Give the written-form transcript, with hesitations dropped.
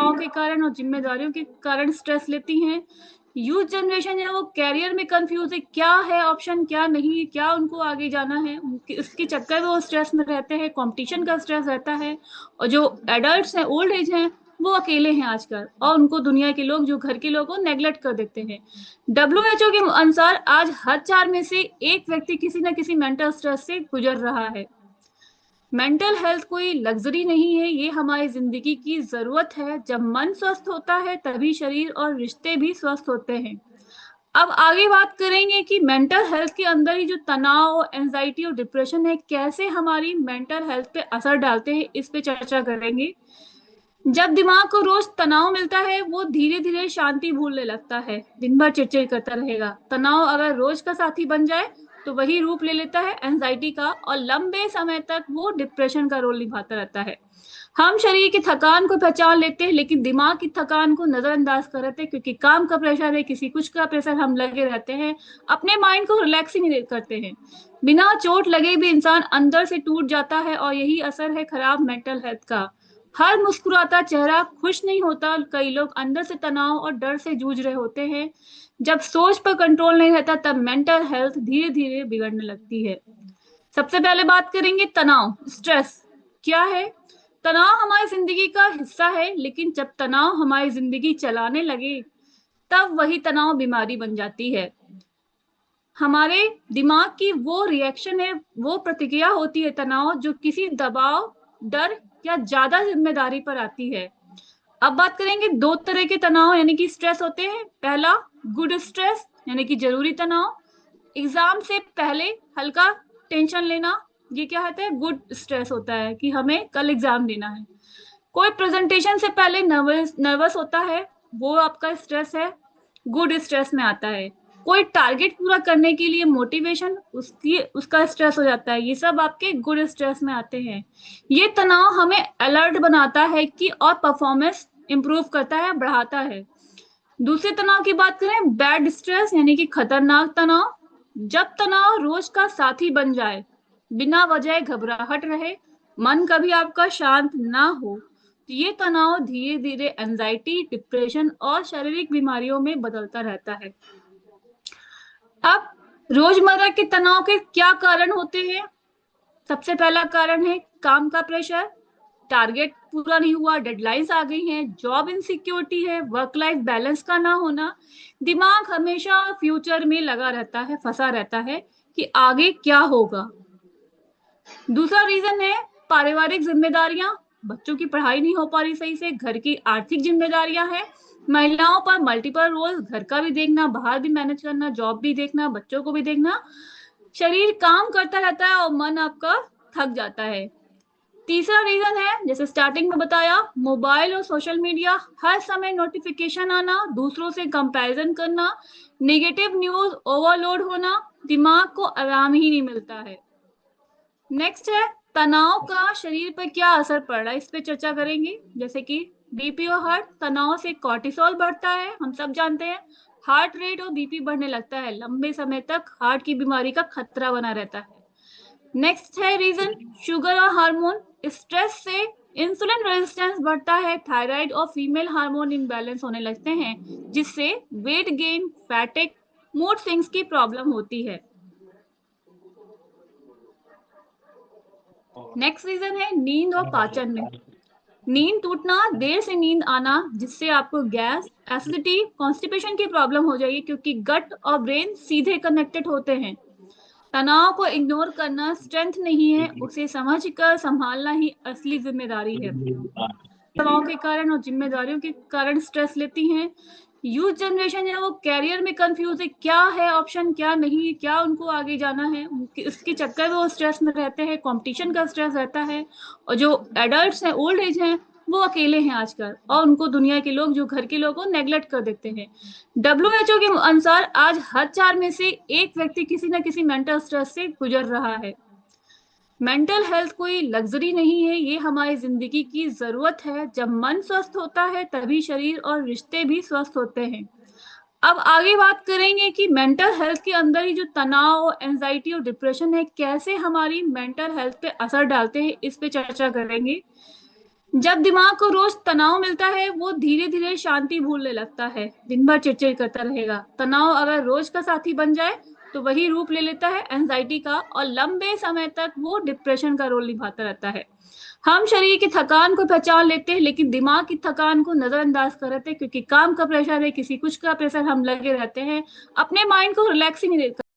दबाव के कारण और जिम्मेदारियों के कारण स्ट्रेस लेती हैं। यूथ जनरेशन है वो कैरियर में कंफ्यूज है, क्या है ऑप्शन क्या नहीं है, क्या उनको आगे जाना है, उसके चक्कर में वो स्ट्रेस में रहते हैं, कंपटीशन का स्ट्रेस रहता है। और जो एडल्ट्स हैं, ओल्ड एज हैं, वो अकेले हैं आजकल, और उनको दुनिया के लोग, जो घर के लोग, को नेग्लेक्ट कर देते हैं। डब्ल्यूएचओ के अनुसार आज हर 4 में से एक व्यक्ति किसी न किसी मेंटल स्ट्रेस से गुजर रहा है। मेंटल हेल्थ कोई लग्जरी नहीं है, ये हमारी जिंदगी की जरूरत है। जब मन स्वस्थ होता है तभी शरीर और रिश्ते भी स्वस्थ होते हैं। अब आगे बात करेंगे कि मेंटल हेल्थ के अंदर ही जो तनाव, एंजाइटी और डिप्रेशन है, कैसे हमारी मेंटल हेल्थ पे असर डालते हैं, इस पे चर्चा करेंगे। जब दिमाग को रोज तनाव मिलता है, वो धीरे धीरे शांति भूलने लगता है, दिन भर चिड़चिड़ करता रहेगा। तनाव अगर रोज का साथी बन जाए तो वही रूप ले लेता है एंजाइटी का, और लंबे समय तक वो डिप्रेशन का रोल निभाता रहता है। हम शरीर की थकान को पहचान लेते हैं, लेकिन दिमाग की थकान को नजरअंदाज कर रहे थे, क्योंकि काम का प्रेशर है, किसी कुछ का प्रेशर, हम लगे रहते हैं, अपने माइंड को रिलैक्स ही नहीं करते हैं। बिना चोट लगे भी इंसान अंदर से टूट जाता है, और यही असर है खराब मेंटल हेल्थ का। हर मुस्कुराता चेहरा खुश नहीं होता, कई लोग अंदर से तनाव और डर से जूझ रहे होते हैं। जब सोच पर कंट्रोल नहीं रहता, तब मेंटल हेल्थ धीरे धीरे बिगड़ने लगती है। सबसे पहले बात करेंगे तनाव, स्ट्रेस क्या है। तनाव हमारी जिंदगी का हिस्सा है, लेकिन जब तनाव हमारी जिंदगी चलाने लगे, तब वही तनाव बीमारी बन जाती है। हमारे दिमाग की वो रिएक्शन है, वो प्रतिक्रिया होती है तनाव, जो किसी दबाव, डर या ज्यादा जिम्मेदारी पर आती है। अब बात करेंगे दो तरह के तनाव यानी कि स्ट्रेस होते हैं। पहला, गुड स्ट्रेस यानी कि जरूरी तनाव, एग्जाम से पहले हल्का टेंशन लेना, ये क्या होता है, गुड स्ट्रेस होता है कि हमें कल एग्जाम देना है। कोई प्रेजेंटेशन से पहले नर्वस नर्वस होता है, वो आपका स्ट्रेस है, गुड स्ट्रेस में आता है। कोई टारगेट पूरा करने के लिए मोटिवेशन, उसकी उसका स्ट्रेस हो जाता है, ये सब आपके गुड स्ट्रेस में आते हैं। ये तनाव हमें अलर्ट बनाता है कि और परफॉर्मेंस इंप्रूव करता है, बढ़ाता है। दूसरे तनाव की बात करें, बैड स्ट्रेस यानी कि खतरनाक तनाव। जब तनाव रोज का साथी बन जाए, बिना वजह घबराहट रहे, मन कभी आपका शांत ना हो, तो ये तनाव धीरे धीरे एंजाइटी, डिप्रेशन और शारीरिक बीमारियों में बदलता रहता है। अब रोजमर्रा के तनाव के क्या कारण होते हैं। सबसे पहला कारण है काम का प्रेशर, टारगेट पूरा नहीं हुआ, डेडलाइंस आ गई हैं, जॉब इनसिक्योरिटी है, वर्क लाइफ बैलेंस का ना होना। दिमाग हमेशा फ्यूचर में लगा रहता है, फंसा रहता है कि आगे क्या होगा। दूसरा रीजन है पारिवारिक जिम्मेदारियां, बच्चों की पढ़ाई नहीं हो पा रही सही से, घर की आर्थिक जिम्मेदारियां हैं, महिलाओं पर मल्टीपल रोल, घर का भी देखना, बाहर भी मैनेज करना, जॉब भी देखना, बच्चों को भी देखना। शरीर काम करता रहता है और मन आपका थक जाता है। तीसरा रीजन है, जैसे स्टार्टिंग में बताया, मोबाइल और सोशल मीडिया, हर समय नोटिफिकेशन आना, दूसरों से कंपैरिजन करना, नेगेटिव न्यूज ओवरलोड होना, दिमाग को आराम ही नहीं मिलता है। नेक्स्ट है तनाव का शरीर पर क्या असर पड़ रहा है, इस पे चर्चा करेंगे। जैसे कि बीपी और हार्ट, तनाव से कॉर्टिसोल बढ़ता है, हम सब जानते हैं। हार्ट रेट और बीपी बढ़ने लगता है, लंबे समय तक हार्ट की बीमारी का खतरा बना रहता है। नेक्स्ट है रीजन, शुगर और हार्मोन, स्ट्रेस से इंसुलिन रेजिस्टेंस बढ़ता है, थायराइड और फीमेल हार्मोन इम्बैलेंस होने लगते हैं, जिससे वेट गेन, फैटिक, मूड स्विंग्स की प्रॉब्लम होती है। नेक्स्ट रीजन है नींद और पाचन में, नींद टूटना, देर से नींद आना, जिससे आपको गैस, एसिडिटी, कॉन्स्टिपेशन की प्रॉब्लम हो जाएगी, क्योंकि गट और ब्रेन सीधे कनेक्टेड होते हैं। तनाव को इग्नोर करना स्ट्रेंथ नहीं है, उसे समझकर संभालना ही असली जिम्मेदारी है। तनाव के कारण और जिम्मेदारियों के कारण स्ट्रेस लेती हैं। यूथ जनरेशन है वो कैरियर में कंफ्यूज है, क्या है ऑप्शन क्या नहीं है, क्या उनको आगे जाना है, उसके चक्कर में वो स्ट्रेस में रहते हैं, कंपटीशन का स्ट्रेस रहता है। और जो एडल्ट्स हैं, ओल्ड एज हैं, वो अकेले हैं आजकल, और उनको दुनिया के लोग, जो घर के लोग, को नेग्लेक्ट कर देते हैं। डब्ल्यूएचओ के अनुसार आज हर 4 में से एक व्यक्ति किसी न किसी मेंटल स्ट्रेस से गुजर रहा है। मेंटल हेल्थ कोई लग्जरी नहीं है, ये हमारी जिंदगी की जरूरत है। जब मन स्वस्थ होता है तभी शरीर और रिश्ते भी स्वस्थ होते हैं। अब आगे बात करेंगे कि मेंटल हेल्थ के अंदर ही जो तनाव, एंजाइटी और डिप्रेशन है, कैसे हमारी मेंटल हेल्थ पे असर डालते हैं, इस पे चर्चा करेंगे। जब दिमाग को रोज तनाव मिलता है वो धीरे धीरे शांति भूलने लगता है, दिन भर चिड़चिड़ करता रहेगा। तनाव अगर रोज का साथी बन जाए तो वही रूप ले लेता है एंजाइटी का, और लंबे समय तक वो डिप्रेशन का रोल निभाता रहता है। हम शरीर की थकान को पहचान लेते हैं लेकिन दिमाग की थकान को नजरअंदाज कर देते हैं, क्योंकि काम का प्रेशर है, किसी कुछ का प्रेशर, हम लगे रहते हैं, अपने माइंड को रिलैक्स ही नहीं देते।